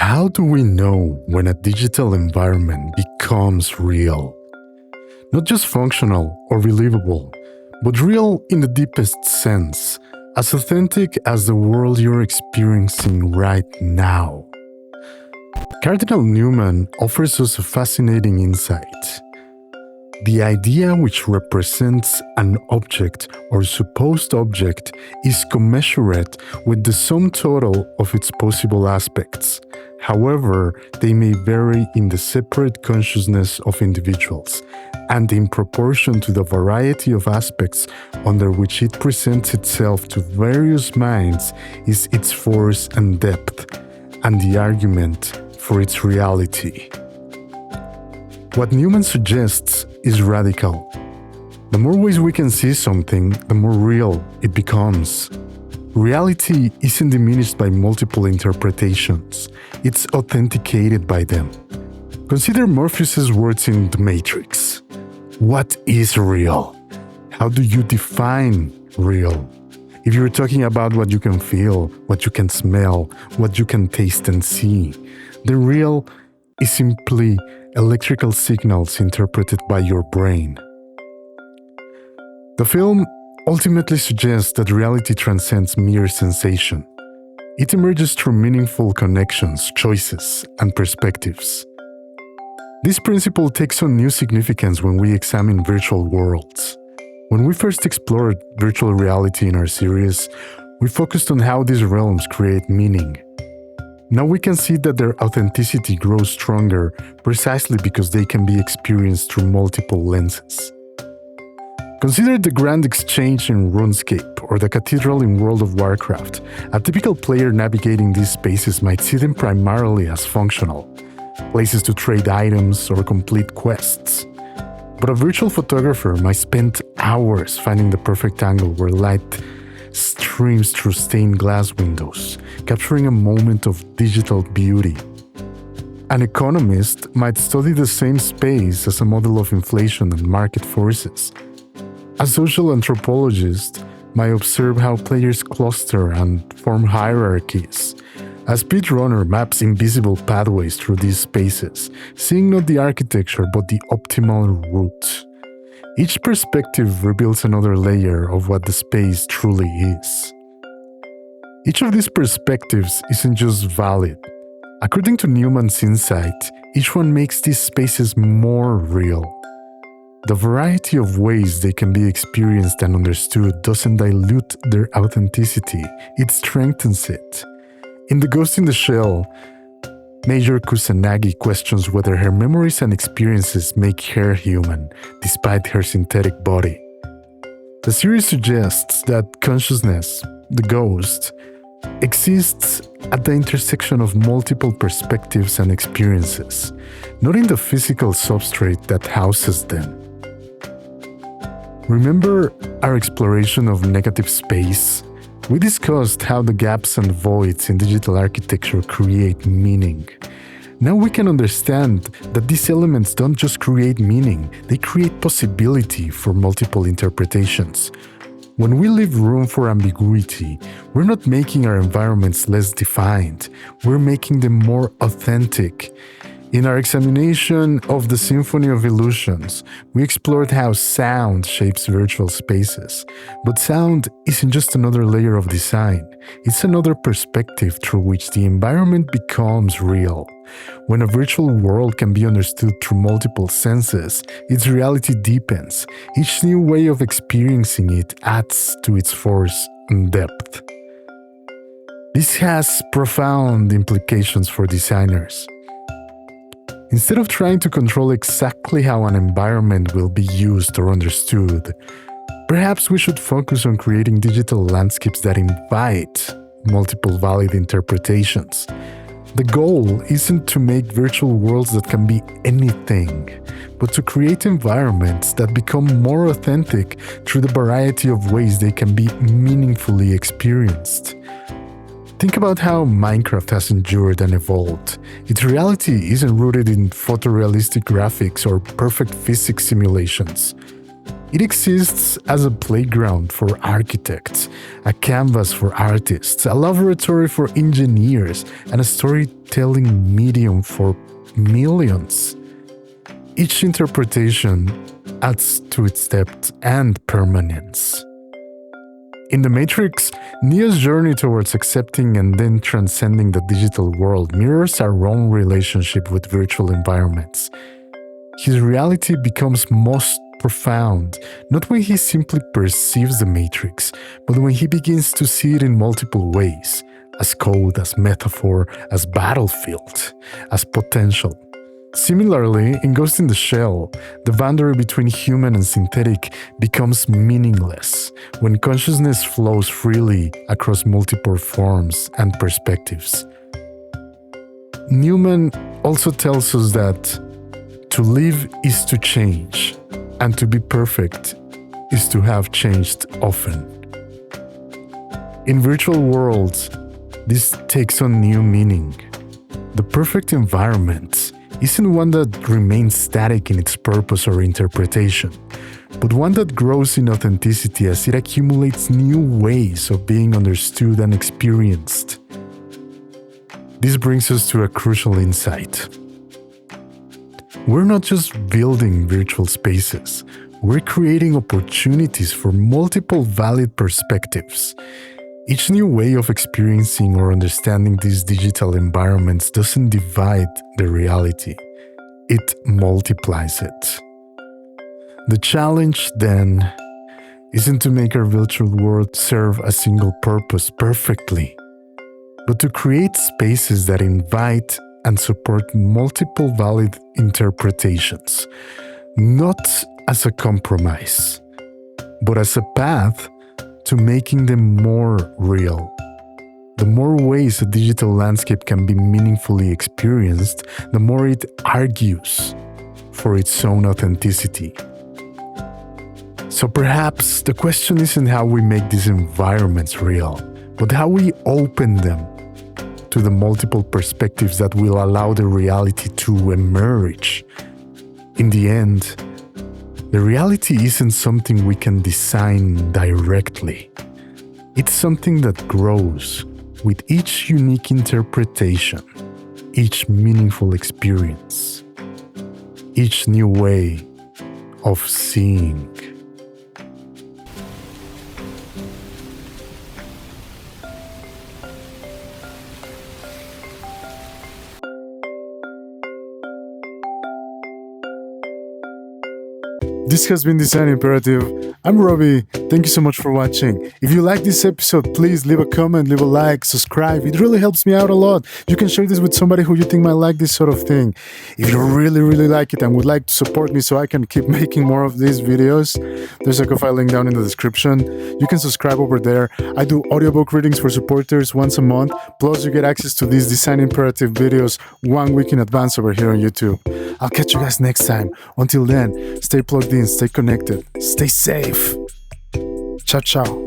How do we know when a digital environment becomes real? Not just functional or believable, but real in the deepest sense, as authentic as the world you're experiencing right now. Cardinal Newman offers us a fascinating insight. The idea which represents an object or supposed object is commensurate with the sum total of its possible aspects. However, they may vary in the separate consciousness of individuals, and in proportion to the variety of aspects under which it presents itself to various minds is its force and depth, and the argument for its reality. What Newman suggests is radical. The more ways we can see something, the more real it becomes. Reality isn't diminished by multiple interpretations, it's authenticated by them. Consider Morpheus's words in The Matrix. What is real? How do you define real? If you're talking about what you can feel, what you can smell, what you can taste and see, the real is simply electrical signals interpreted by your brain. The film ultimately suggests that reality transcends mere sensation. It emerges through meaningful connections, choices, and perspectives. This principle takes on new significance when we examine virtual worlds. When we first explored virtual reality in our series, we focused on how these realms create meaning. Now we can see that their authenticity grows stronger precisely because they can be experienced through multiple lenses. Consider the Grand Exchange in RuneScape or the Cathedral in World of Warcraft. A typical player navigating these spaces might see them primarily as functional, places to trade items or complete quests. But a virtual photographer might spend hours finding the perfect angle where light streams through stained glass windows, capturing a moment of digital beauty. An economist might study the same space as a model of inflation and market forces. A social anthropologist might observe how players cluster and form hierarchies. A speedrunner maps invisible pathways through these spaces, seeing not the architecture but the optimal route. Each perspective reveals another layer of what the space truly is. Each of these perspectives isn't just valid. According to Newman's insight, each one makes these spaces more real. The variety of ways they can be experienced and understood doesn't dilute their authenticity, it strengthens it. In The Ghost in the Shell, Major Kusanagi questions whether her memories and experiences make her human, despite her synthetic body. The series suggests that consciousness, the ghost, exists at the intersection of multiple perspectives and experiences, not in the physical substrate that houses them. Remember our exploration of negative space? We discussed how the gaps and voids in digital architecture create meaning. Now we can understand that these elements don't just create meaning, they create possibility for multiple interpretations. When we leave room for ambiguity, we're not making our environments less defined, we're making them more authentic. In our examination of the Symphony of Illusions, we explored how sound shapes virtual spaces. But sound isn't just another layer of design, it's another perspective through which the environment becomes real. When a virtual world can be understood through multiple senses, its reality deepens. Each new way of experiencing it adds to its force and depth. This has profound implications for designers. Instead of trying to control exactly how an environment will be used or understood, perhaps we should focus on creating digital landscapes that invite multiple valid interpretations. The goal isn't to make virtual worlds that can be anything, but to create environments that become more authentic through the variety of ways they can be meaningfully experienced. Think about how Minecraft has endured and evolved. Its reality isn't rooted in photorealistic graphics or perfect physics simulations. It exists as a playground for architects, a canvas for artists, a laboratory for engineers, and a storytelling medium for millions. Each interpretation adds to its depth and permanence. In The Matrix, Neo's journey towards accepting and then transcending the digital world mirrors our own relationship with virtual environments. His reality becomes most profound, not when he simply perceives the Matrix, but when he begins to see it in multiple ways, as code, as metaphor, as battlefield, as potential. Similarly, in Ghost in the Shell, the boundary between human and synthetic becomes meaningless when consciousness flows freely across multiple forms and perspectives. Newman also tells us that to live is to change, and to be perfect is to have changed often. In virtual worlds, this takes on new meaning. The perfect environment isn't one that remains static in its purpose or interpretation, but one that grows in authenticity as it accumulates new ways of being understood and experienced. This brings us to a crucial insight. We're not just building virtual spaces, we're creating opportunities for multiple valid perspectives. Each new way of experiencing or understanding these digital environments doesn't divide the reality, it multiplies it. The challenge, then, isn't to make our virtual world serve a single purpose perfectly, but to create spaces that invite and support multiple valid interpretations, not as a compromise, but as a path to making them more real. The more ways a digital landscape can be meaningfully experienced, the more it argues for its own authenticity. So perhaps the question isn't how we make these environments real, but how we open them to the multiple perspectives that will allow the reality to emerge. In the end, the reality isn't something we can design directly. It's something that grows with each unique interpretation, each meaningful experience, each new way of seeing. This has been Design Imperative. I'm Robbie. Thank you so much for watching. If you like this episode, please leave a comment, leave a like, subscribe. It really helps me out a lot. You can share this with somebody who you think might like this sort of thing. If you really like it and would like to support me so I can keep making more of these videos, there's a Ko-Fi link down in the description. You can subscribe over there. I do audiobook readings for supporters once a month. Plus, you get access to these Design Imperative videos 1 week in advance over here on YouTube. I'll catch you guys next time. Until then, stay plugged in, stay connected, stay safe. Ciao, ciao.